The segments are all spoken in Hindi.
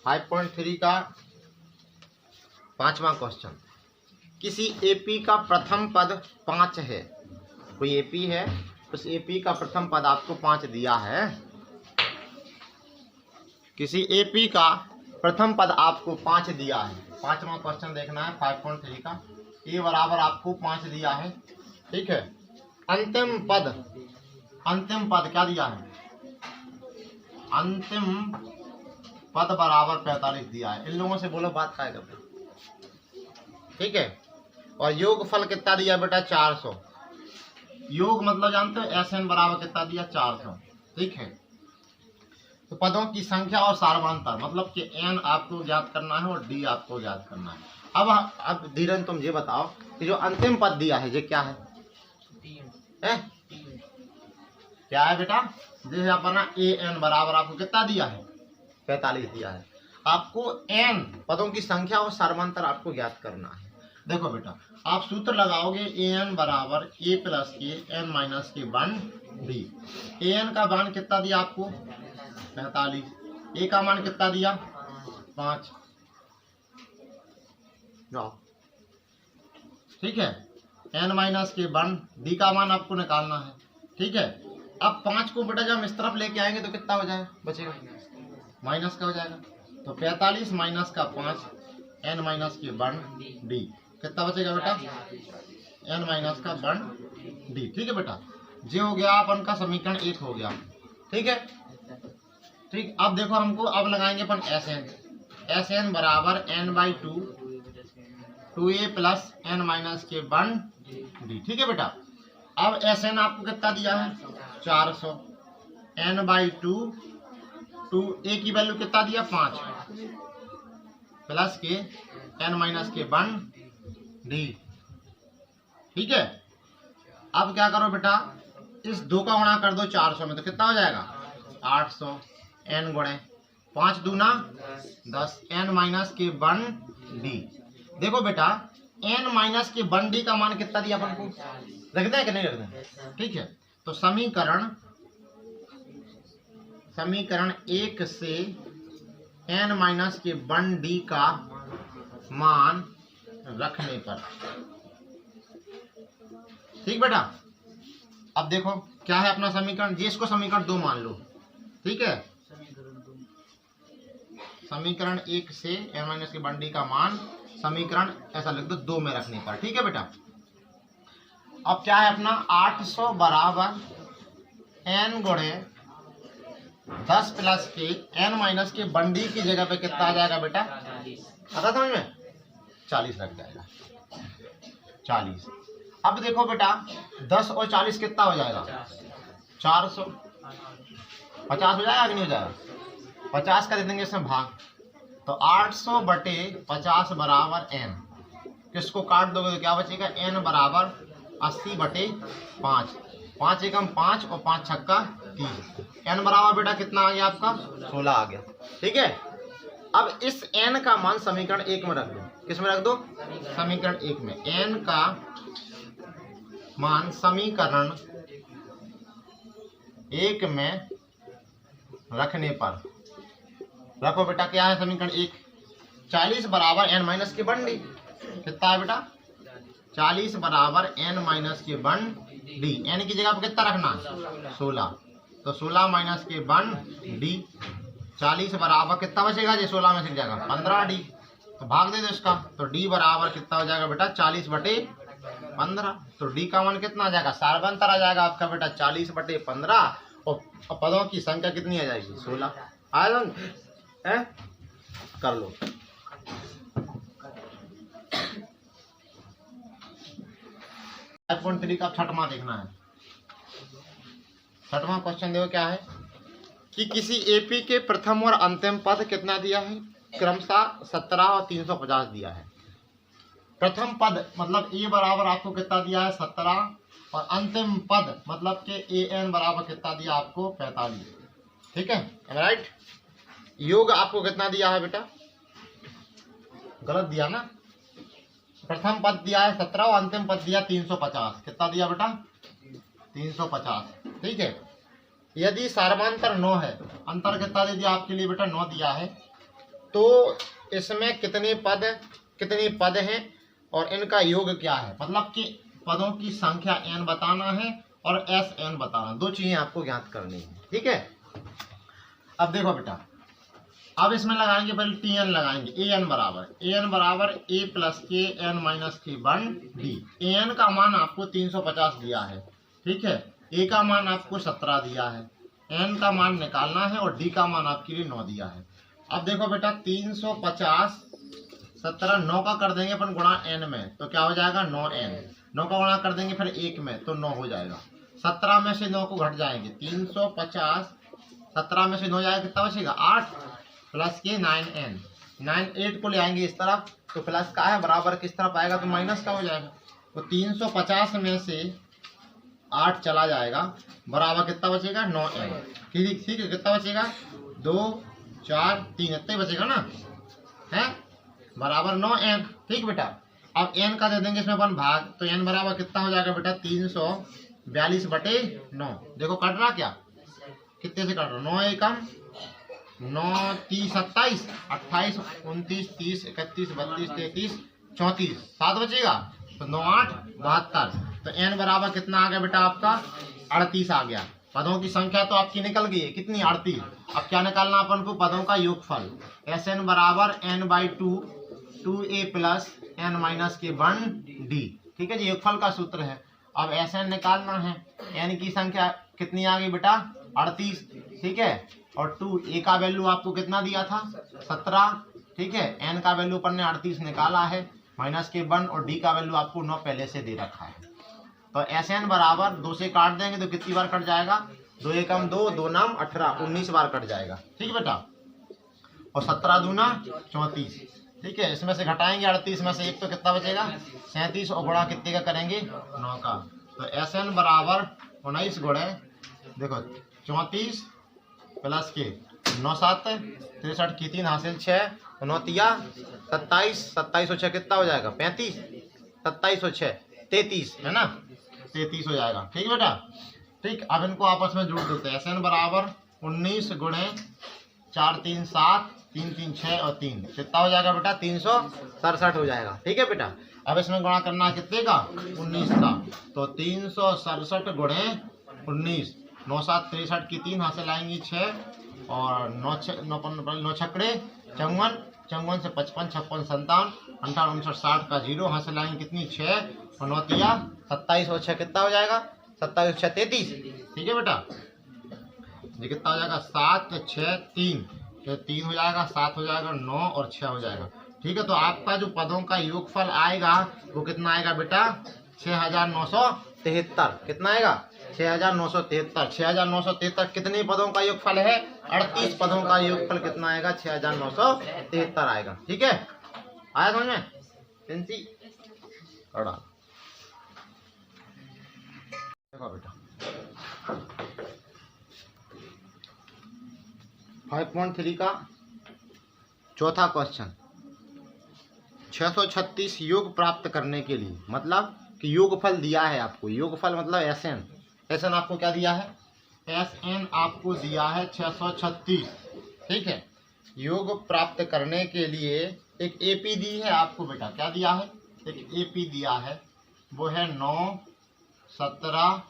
5.3 का 5वां क्वेश्चन। किसी एपी का प्रथम पद 5 है। कोई एपी है, उस एपी का प्रथम पद आपको 5 दिया है। किसी एपी का प्रथम पद आपको 5 दिया है। 5वां क्वेश्चन देखना है 5.3 का। ए बराबर आपको 5 दिया है, ठीक है। अंतिम पद क्या दिया है? अंतिम पद बराबर 45 दिया है। इन लोगों से बोलो बात काय करते, ठीक है। और योगफल कितना दिया बेटा? 400। योग मतलब जानते हो, SN बराबर कितना दिया? 400, ठीक है। तो पदों की संख्या और सार्वधातुक मतलब कि n आपको ज्ञात करना है और d आपको ज्ञात करना है। अब धीरन तुम ये बताओ कि जो अंतिम पद दिया है ये क्या है? क्या है बेटा? जैसे अपना an बराबर आपको कितना दिया है? 45 दिया है। आपको n पदों की संख्या और सार्वधातुक आपको ज्ञात करना है। देखो बेटा, आप सूत्र लगाओगे an बराबर a plus a n minus के वन b। an का मान कितना दिया आपको? 45। a का मान कितना दिया? 5। ठीक है। n माइनस के वन d का मान आपको निकालना है, ठीक है। अब 5 को बेटा जब हम इस तरफ लेके आएंगे तो कितना हो जाएगा? बचेगा माइनस का हो जाएगा। तो 45 माइनस का 5 n माइनस के वन d कितना बचेगा बेटा? n माइनस का वन d, ठीक है बेटा। ये हो गया अपन का समीकरण 1 हो गया, ठीक है। ठीक, अब देखो हमको अब लगाएंगे अपन SN बराबर n/2 2a plus n minus के वन d, ठीक है बेटा। अब SN आपको कितना दिया है? 400। n/2 2a की वैल्यू कितना दिया? 5 प्लस के n माइनस के वन d, ठीक है। अब क्या करो बेटा, इस 2 का गुणा कर दो 400 में तो कितना हो जाएगा? 800। n गुणे 5 दूना 10 n माइनस के वन d। देखो बेटा, n माइनस के वन d का मान कितना दिया अपन को? रखते हैं कि नहीं रखते हैं? ठीक है। तो समीकरण 1 से n माइनस के वन d का मान रखने पर, ठीक बेटा। अब देखो क्या है अपना समीकरण, जिसको समीकरण 2 मान लो, ठीक है। समीकरण 1 से n माइनस के वन d का मान समीकरण ऐसा लिख दो 2 में रखने पर, ठीक है बेटा। अब क्या है अपना 800 बराबर n गुणे 10 प्लस के n माइनस के वन d की जगह पे कितना आ जाएगा बेटा? आता समझ में? 40 लग जाएगा, 40। अब देखो बेटा 10 और 40 कितना हो जाएगा? 400। 50 हो जाएगा कि नहीं हो जाएगा? 50 का दे देंगे इसमें भाग, तो 800 बटे 50 बराबर n। किसको काट दोगे तो क्या बचेगा? n बराबर 80 बटे 5। 5 एकम 5 और 5 छक्का 30। n बराबर बेटा कितना आ गया आपका? 16 आ गया, ठीक है। अब इस n का मान समीकरण 1 में रख दो। किस में रख दो? समीकरण 1 में। n का मान समीकरण 1 में रखने पर रखो बेटा, क्या है समीकरण 1? 40 बराबर n माइनस के वन d। कितना है बेटा? 40 बराबर n माइनस के वन d। n की जगह पर कितना रखना? 16। तो 16 माइनस के वन d 40 बराबर कितना बचेगा? ये 16 में से जाएगा 15d। तो भाग दे दो इसका, तो d बराबर कितना हो जाएगा बेटा? 40 बटे 15। तो d का मान कितना आ जाएगा? सार्वधातुक आ जाएगा आपका बेटा 40 बटे 15। और पदों की संख्या कितनी आ जाएगी? 16। आया है? कर लो। का 6वां देखना है। 6वां क्वेश्चन देखो क्या है कि किसी एपी के प्रथम और अंतिम पद कितना दिया है? क्रमशः 17 और 350 दिया है। प्रथम पद मतलब ए बराबर आपको कितना दिया है? 17। और अंतिम पद मतलब के an बराबर कितना दिया आपको? 45, ठीक है, राइट। योग आपको कितना दिया है बेटा? गलत दिया ना। प्रथम पद दिया है 17 और अंतिम पद दिया 350। कितना दिया बेटा? 350, ठीक है। यदि सार्वधातुक 9 है, अंतर कितना दे दिया आपके लिए बेटा? 9 दिया है। तो इसमें कितने पद हैं और इनका योग क्या है, मतलब कि पदों की संख्या n बताना है और एस एन बताना, दो चीजें आपको ज्ञात करनी है। ठीक है, अब देखो बेटा, अब इसमें लगाएंगे पहले टी एन लगाएंगे, ए एन बराबर ए प्लस के एन माइनस के वन डी। ए एन का मान आपको 350 दिया है, ठीक है, ए का मान आपको 17 दिया है, एन का मान निकालना है और डी का मान आपके लिए 9 दिया है। अब देखो बेटा 350 17 9 का कर देंगे अपन गुणा एन में तो क्या हो जाएगा 9n, 9 का गुणा कर देंगे फिर 1 में तो 9 हो जाएगा। 17 में से 9 को घट जाएंगे, 350 17 में से 9 जाएगा कितना बचेगा 8 प्लस के 9n, 8 को ले आएंगे इस तरफ तो प्लस का है, बराबर किस तरफ आएगा तो माइनस का हो जाएगा। तो 350 में से 8 चला जाएगा, बराबर कितना बचेगा 9n। ठीक है, कितना बचेगा 2 4 3 इतना ही बचेगा ना, है बराबर 9n। ठीक बेटा, अब n का दे देंगे इसमें अपन भाग, तो n बराबर कितना हो जाएगा बेटा 342 बटे 9। देखो कट रहा क्या, कितने से कट रहा, 9 एकम 9 30 27 28 29 30 31 32 33 34 7 बचेगा तो 9 8 72। तो n बराबर कितना आ गया बेटा आपका 38 आ गया। पदों की संख्या तो आपकी निकल गई है कितनी 38। अब क्या निकालना अपन को, पदों का योगफल। एस एन बराबर n/2 2a plus n minus के 1d। ठीक है जी, योगफल का सूत्र है। अब एस एन निकालना है, n की संख्या कितनी आ गई बेटा 38। ठीक है, और 2 a का वैल्यू आपको कितना दिया था 17। ठीक है, n का वैल्यू अपन ने 38 निकाला है माइनस के 1 और d का वैल्यू आपको 9 पहले से दे रखा है। तो एस एन बराबर 2 से काट देंगे तो कितनी बार कट जाएगा, 2 एकम 2 2 नाम 18 19 बार कट जाएगा। ठीक है बेटा, और 17 दूना 34। ठीक है, इसमें से घटाएंगे 38 में से 1 तो कितना बचेगा 37 और गुणा कितने का करेंगे 9 का। तो एस एन बराबर 19 गुणे देखो 34 प्लस के 9 7 63 की 3 हासिल 6 9 तिया 27 27 और 6 कितना हो जाएगा 35 27 और 6 33 है ना, 33 हो जाएगा। ठीक है बेटा, ठीक, अब इनको आपस में जोड़ देते हैं। एस एन बराबर 19 गुणे 4 3 7 3 3 6 और 3 कितना हो जाएगा बेटा 367 हो जाएगा। ठीक है बेटा, अब इसमें गुणा करना है कितने का 19 का, तो 367 गुणे 19 9 7 63 की 3 हासिल आएंगी 6 और 9 छक्कड़े 54 54 से 55 56 57 58 59 60 का 0 हासिल आएंगे कितनी 6 और 9 तिया 27 और 6 कितना हो जाएगा 27 6 33। ठीक है बेटा, ये कितना हो जाएगा 7 6 3 तो 3 हो जाएगा 7 हो जाएगा 9 और 6 हो जाएगा। ठीक है, तो आपका जो पदों का योगफल आएगा वो कितना आएगा बेटा 6973। कितना आएगा 6973। 6973 कितने पदों का योगफल है 38 पदों का योगफल कितना आएगा 6973 आएगा। ठीक है, आया समझ में पेंसी कड़ा। देखो बेटा 5.3 का चौथा क्वेश्चन, 636 योग प्राप्त करने के लिए, मतलब कि योगफल दिया है आपको, योगफल मतलब एस एन। एस एन आपको क्या दिया है, एस एन आपको दिया है 636। ठीक है, योग प्राप्त करने के लिए एक एपी दी है आपको बेटा, क्या दिया है एक एपी दिया है, वो है 9 17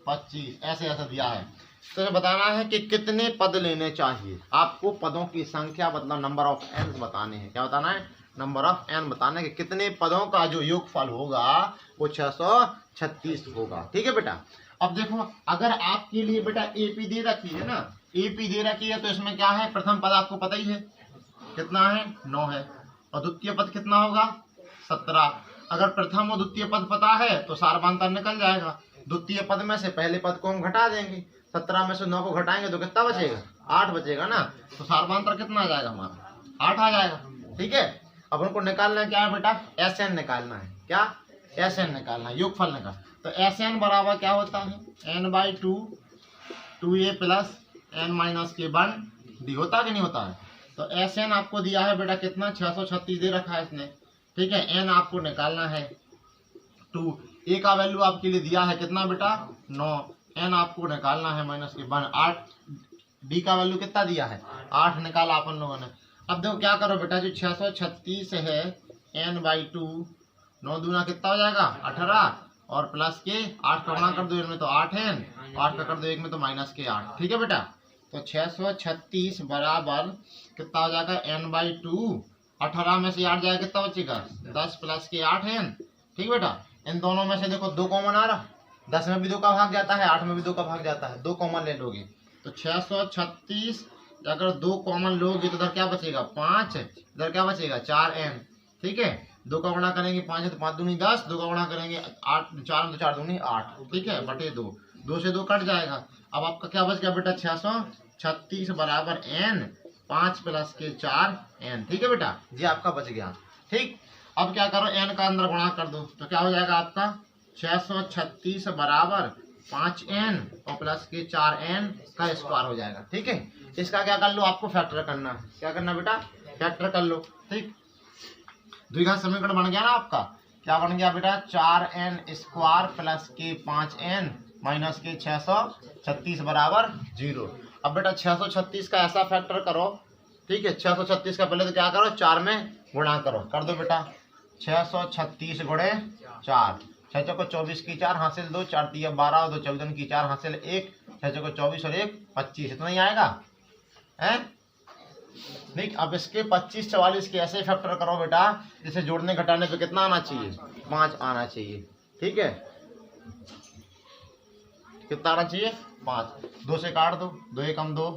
25 ऐसे ऐसा दिया है। तो बताना है कि कितने पद लेने चाहिए आपको, पदों की संख्या मतलब नंबर ऑफ एन बताने हैं। क्या बताना है, नंबर ऑफ एन बताना है कि कितने पदों का जो योगफल होगा वो 636 होगा। ठीक है बेटा, अब देखो अगर आपके लिए बेटा एपी दे रखी है ना, एपी दे रखी है तो इसमें क्या है, प्रथम पद आपको पता ही है कितना है 9 है और द्वितीय पद कितना होगा 17। अगर प्रथम और द्वितीय पद पता है तो सारवांतर निकल जाएगा। द्वितीय पद में से पहले पद को हम घटा देंगे, 17 में से 9 को घटाएंगे तो कितना बचेगा 8 बचेगा ना, तो सारवांतर कितना आ जाएगा हमारा 8 आ जाएगा। ठीक है, अब उनको निकालना है क्या है बेटा एस एन निकालना है, क्या एस एन निकालना है, योगफल निकाल। तो एस एन बराबर क्या होता है n/2 2a plus n minus के 1d होता कि नहीं होता है। तो एस एन आपको दिया है बेटा कितना 636 दे रखा है इसने। ठीक है, एन आपको निकालना है 2, ए का वैल्यू आपके लिए दिया है कितना बेटा 9, एन आपको निकालना है माइनस के 1 8, डी का वैल्यू कितना दिया है 8 निकाला अपन लोगों ने। अब देखो क्या करो बेटा, जो 636 है n/2, 9 दूना कितना हो जाएगा 18, और प्लस के 8 का गुणा कर दो, इनमें तो 8 है, 8 का कर दो एक में तो माइनस के 8। ठीक है बेटा, तो 636 बराबर कितना हो जाएगा n/2, 18 में से 8 जाएगा कितना बचेगा 10 प्लस के 8 है। ठीक बेटा, इन दोनों में से देखो 2 कॉमन आ रहा, 10 में भी 2 का भाग जाता है, 8 में भी 2 का भाग जाता है, 2 कॉमन ले लोगे तो 636, अगर 2 कॉमन लोगे तो इधर क्या बचेगा 5, इधर क्या बचेगा 4n। ठीक है, 2 का गुणा करेंगे 5 है तो 5 दूनी 10, 2 का गुणा करेंगे 8, 4 में तो 4 दूनी 8। ठीक है, बटे 2, 2 से 2 कट जाएगा। अब आपका क्या बच गया बेटा 636 बराबर n, 5 प्लस के 4n। ठीक है बेटा, ये आपका बच गया। ठीक, अब क्या करो n का अंदर गुणा कर दो, तो क्या हो जाएगा आपका 636 बराबर 5n और प्लस के 4n का स्क्वायर हो जाएगा। ठीक है, इसका क्या कर लो, आपको फैक्टर करना है। क्या करना बेटा, फैक्टर कर लो। ठीक, द्विघात समीकरण बन गया ना आपका, क्या बन गया बेटा 4n स्क्वायर प्लस के 5n माइनस के 636 बराबर 0। अब बेटा 636 का ऐसा फैक्टर करो। ठीक है, 636 का पहले तो क्या करो 4 में गुणा करो, कर दो बेटा 636 गुणे 4, 6 को 24 की 4 हासिल 2, 4 3 12, 2 14 की 4 हासिल 1, 6 को 24 और 1 25, इतना ही आएगा है। ठीक, अब इसके 25 44 के ऐसे फैक्टर करो बेटा, जिसे जोड़ने घटाने पे कितना आना चाहिए 5 आना चाहिए। ठीक है, कितना आना चाहिए 5, 2 से काट दो, 2 एकम 2।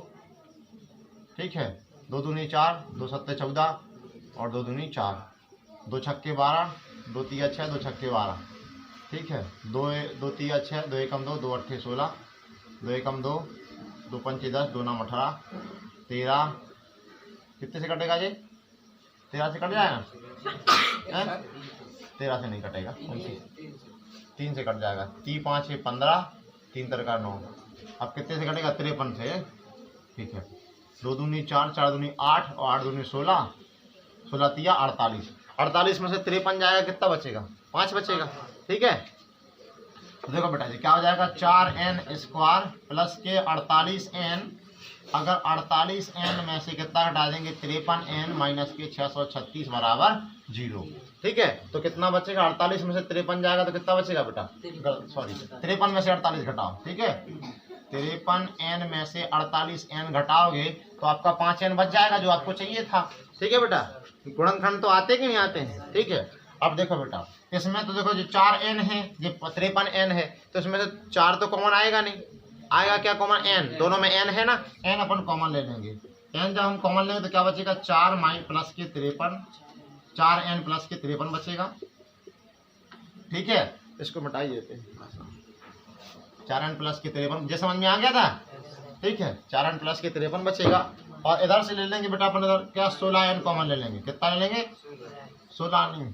ठीक है, 2 दूनी 4, 2 सत्ते 14 और 2 दूनी 4, 2 छक्के 12, 2 तिया 6, 2 छक्के 12। ठीक है, 2 तिया 6, 2 एकम 2, 2 अट्ठे 16, 2 एकम 2, 2 पंचे 10, 2 नाम 18, 13, कितने से कटेगा ये 13 से कट जाएगा 13 से नहीं कटेगा, 3 से कट जाएगा, 3 5 6 15, 3 तरका 9। अब कितने से कटेगा 53 से। ठीक है, 2 दूनी 4, 4 दूनी 8 और 8 दूनी 16, 16 तिया 48, 48 में से 53 जाएगा कितना बचेगा 5 बचेगा। ठीक है, तो देखो बेटा जी क्या हो जाएगा 4n स्क्वायर प्लस के 48n, अगर 48n में से कितना हटा देंगे 53n माइनस के 636 बराबर 0। ठीक है, तो कितना बचेगा 48 में से 53 जाएगा तो कितना बचेगा बेटा, सॉरी 53 में से 48 घटाओ। ठीक है, 53n में से 48n घटाओगे तो आपका 5n बच जाएगा जो आपको चाहिए था। ठीक है बेटा, गुणनखंड तो आते कि नहीं आते हैं। ठीक है, अब देखो बेटा इसमें तो देखो जो 4n है, ये 53n है, तो इसमें से 4 तो कॉमन आएगा नहीं, आएगा क्या कॉमन n, दोनों में n है ना, n अपन कॉमन ले लेंगे। n जब हम कॉमन लेंगे तो क्या बचेगा 4 प्लस के 53, 4n प्लस के 53 बचेगा। ठीक है, इसको मिटाई देते हैं, 4n प्लस के 53, ये समझ में आ गया था। ठीक है, 4n प्लस के 53 बचेगा, और इधर से ले लेंगे बेटा अपन इधर क्या 16n कॉमन ले लेंगे, कितना ले लेंगे 16 नहीं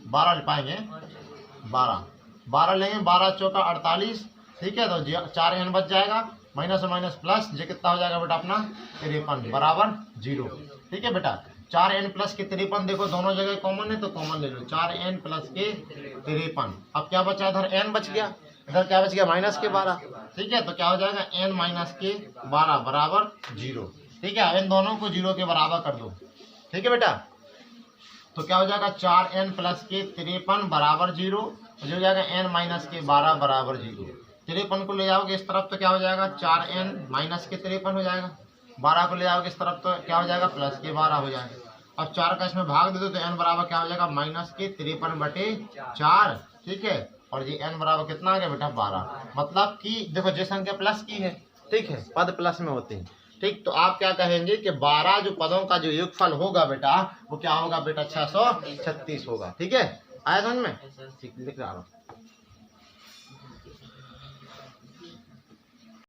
12 ले पाएंगे, 12 लेंगे, 12 चौका 48। ठीक है, तो 4n बच जाएगा, माइनस माइनस प्लस, ये कितना हो जाएगा बेटा अपना 53 बराबर 0। ठीक है बेटा, 4n प्लस के 53 देखो दोनों जगह कॉमन है तो कॉमन ले लो, 4n प्लस के 53। अब क्या बचा, इधर n बच गया, इधर क्या बच गया माइनस के 12। ठीक है, तो क्या हो जाएगा n माइनस के 12 बराबर 0। ठीक है, इन दोनों को 0 के बराबर कर दो। ठीक है बेटा, तो क्या हो जाएगा 4n प्लस के 53 बराबर 0, जो हो जाएगा n माइनस के 12 बराबर 0। 53 को ले जाओगे इस तरफ तो क्या हो जाएगा 4n माइनस के 53 हो जाएगा, 12 को ले जाओगे इस तरफ तो क्या हो जाएगा प्लस के 12 हो जाएगा। अब 4 का इसमें भाग दे दो तो n बराबर क्या हो जाएगा माइनस के 53 बटे 4। ठीक है, और ये n बराबर कितना आ गया बेटा 12, मतलब कि देखो जे संख्या प्लस की है। ठीक है, पद प्लस में होते हैं। ठीक, तो आप क्या कहेंगे कि 12 जो पदों का जो योगफल होगा बेटा वो क्या होगा बेटा 636 होगा। ठीक है, आया समझ में, ठीक लिख रहा हूँ।